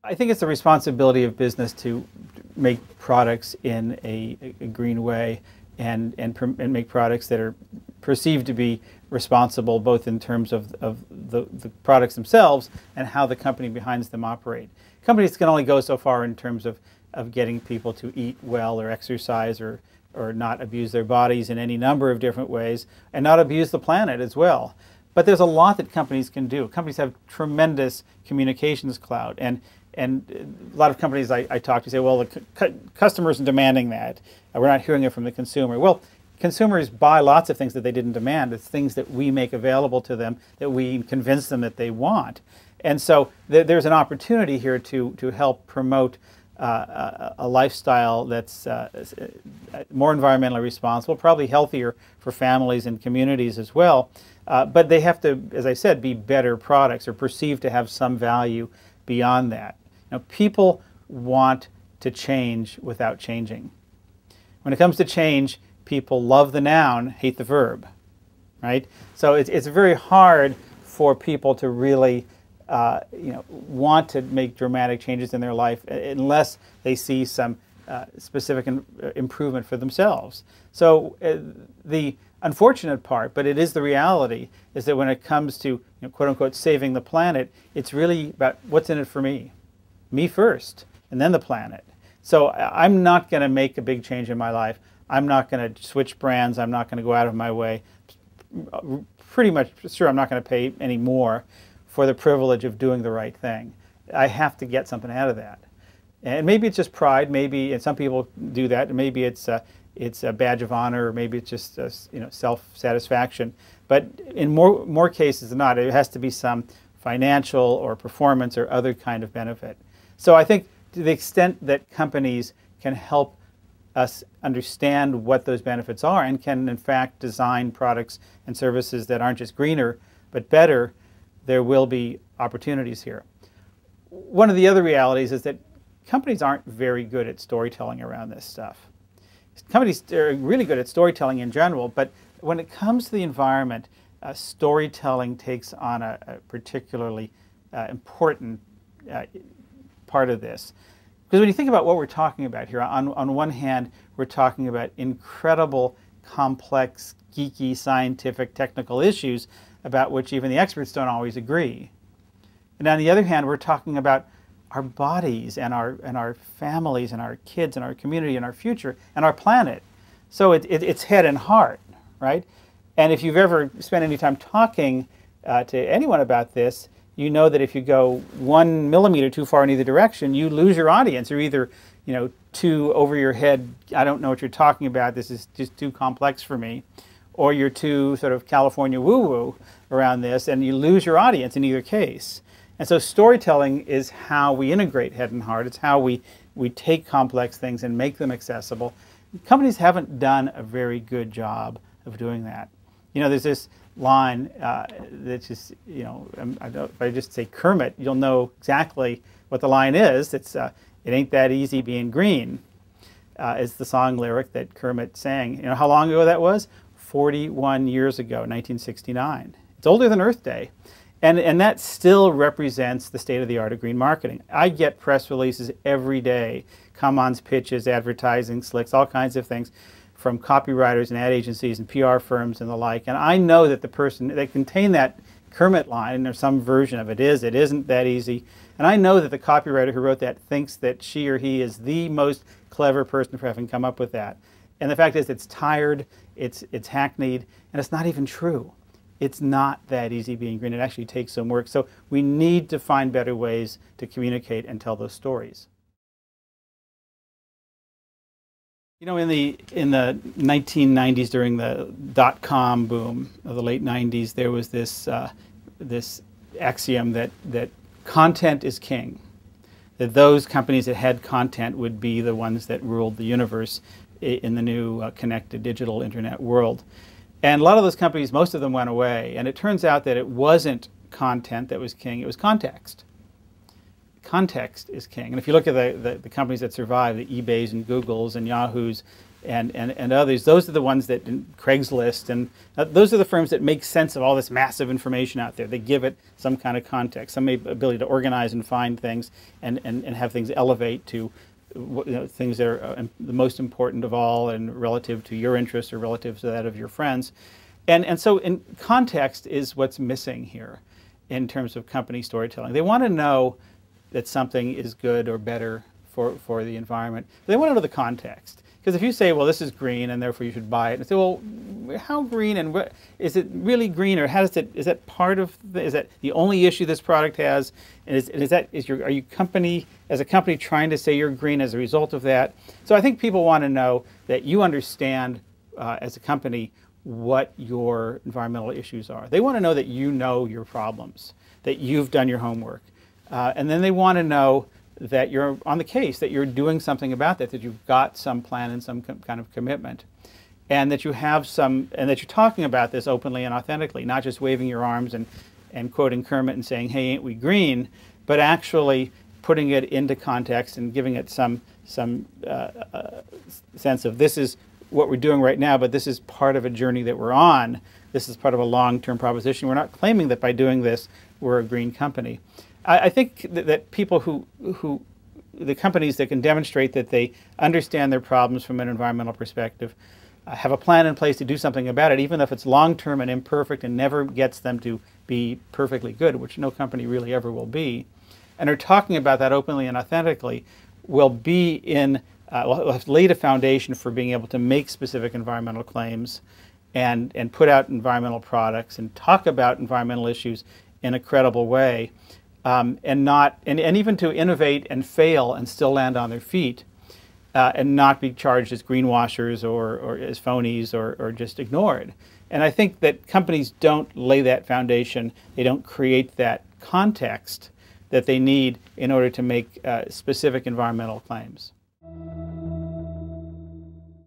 I think it's the responsibility of business to make products in a green way and make products that are perceived to be responsible both in terms of the products themselves and how the company behind them operate. Companies can only go so far in terms of getting people to eat well or exercise or not abuse their bodies in any number of different ways and not abuse the planet as well. But there's a lot that companies can do. Companies have tremendous communications cloud, and a lot of companies I talk to say, well, the customers are demanding that. We're not hearing it from the consumer. Well, consumers buy lots of things that they didn't demand. It's things that we make available to them, that we convince them that they want. And so there's an opportunity here to help promote a lifestyle that's more environmentally responsible, probably healthier for families and communities as well. But they have to, as I said, be better products or perceived to have some value beyond that. Now, people want to change without changing. When it comes to change, people love the noun, hate the verb, right? So it's very hard for people to really want to make dramatic changes in their life unless they see some specific improvement for themselves. So the unfortunate part, but it is the reality, is that when it comes to quote unquote saving the planet, it's really about what's in it for me first, and then the planet. So I'm not going to make a big change in my life. I'm not going to switch brands. I'm not going to go out of my way. Pretty much sure I'm not going to pay any more for the privilege of doing the right thing. I have to get something out of that. And maybe it's just pride. Maybe, and some people do that. Maybe it's a badge of honor, or maybe it's just self-satisfaction. But in more cases than not, it has to be some financial or performance or other kind of benefit. So I think to the extent that companies can help us understand what those benefits are and can in fact design products and services that aren't just greener but better, there will be opportunities here. One of the other realities is that companies aren't very good at storytelling around this stuff. Companies are really good at storytelling in general, but when it comes to the environment, storytelling takes on a particularly important part of this. Because when you think about what we're talking about here, on one hand, we're talking about incredible, complex, geeky, scientific, technical issues about which even the experts don't always agree. And on the other hand, we're talking about our bodies and our families and our kids and our community and our future and our planet. So it's head and heart, right? And if you've ever spent any time talking to anyone about this, you know that if you go 1 millimeter too far in either direction, you lose your audience. You're either too over your head, I don't know what you're talking about, this is just too complex for me, or you're too sort of California woo-woo around this, and you lose your audience in either case. And so storytelling is how we integrate head and heart. It's how we take complex things and make them accessible. Companies haven't done a very good job of doing that. There's this line that's just, if I just say Kermit, you'll know exactly what the line is. It's, it ain't that easy being green, is the song lyric that Kermit sang. You know how long ago that was? 41 years ago, 1969. It's older than Earth Day. And that still represents the state of the art of green marketing. I get press releases every day, come-ons, pitches, advertising, slicks, all kinds of things from copywriters and ad agencies and PR firms and the like. And I know that the person, they contain that Kermit line, or some version of it isn't that easy. And I know that the copywriter who wrote that thinks that she or he is the most clever person for having come up with that. And the fact is, it's tired, it's hackneyed, and it's not even true. It's not that easy being green. It actually takes some work. So we need to find better ways to communicate and tell those stories. In the 1990s, during the dot-com boom of the late 90s, there was this axiom that content is king. That those companies that had content would be the ones that ruled the universe in the new connected digital internet world. And a lot of those companies, most of them went away. And it turns out that it wasn't content that was king, it was context. Context is king. And if you look at the companies that survived, the eBays and Googles and Yahoos and others. Those are the ones that, Craigslist, and those are the firms that make sense of all this massive information out there. They give it some kind of context, some ability to organize and find things, and have things elevate to things that are the most important of all and relative to your interests or relative to that of your friends. And so in context is what's missing here in terms of company storytelling. They want to know that something is good or better for the environment. They want to know the context. Because if you say, well, this is green and therefore you should buy it, and say, well, how green, and what, is it really green, or how does it, is that part of is that the only issue this product has, and are you as a company trying to say you're green as a result of that? So I think people want to know that you understand as a company what your environmental issues are. They want to know that you know your problems, that you've done your homework, and then they want to know that you're on the case, that you're doing something about that you've got some plan and some kind of commitment, and that you have some, and that you're talking about this openly and authentically, not just waving your arms and quoting Kermit and saying, hey, ain't we green, but actually putting it into context and giving it some sense of, this is what we're doing right now, but this is part of a journey that we're on. This is part of a long-term proposition. We're not claiming that by doing this, we're a green company. I think that people the companies that can demonstrate that they understand their problems from an environmental perspective, have a plan in place to do something about it, even if it's long-term and imperfect and never gets them to be perfectly good, which no company really ever will be, and are talking about that openly and authentically, will be will have laid a foundation for being able to make specific environmental claims and put out environmental products and talk about environmental issues in a credible way. And even to innovate and fail and still land on their feet, and not be charged as greenwashers or as phonies or just ignored. And I think that companies don't lay that foundation, they don't create that context that they need in order to make specific environmental claims.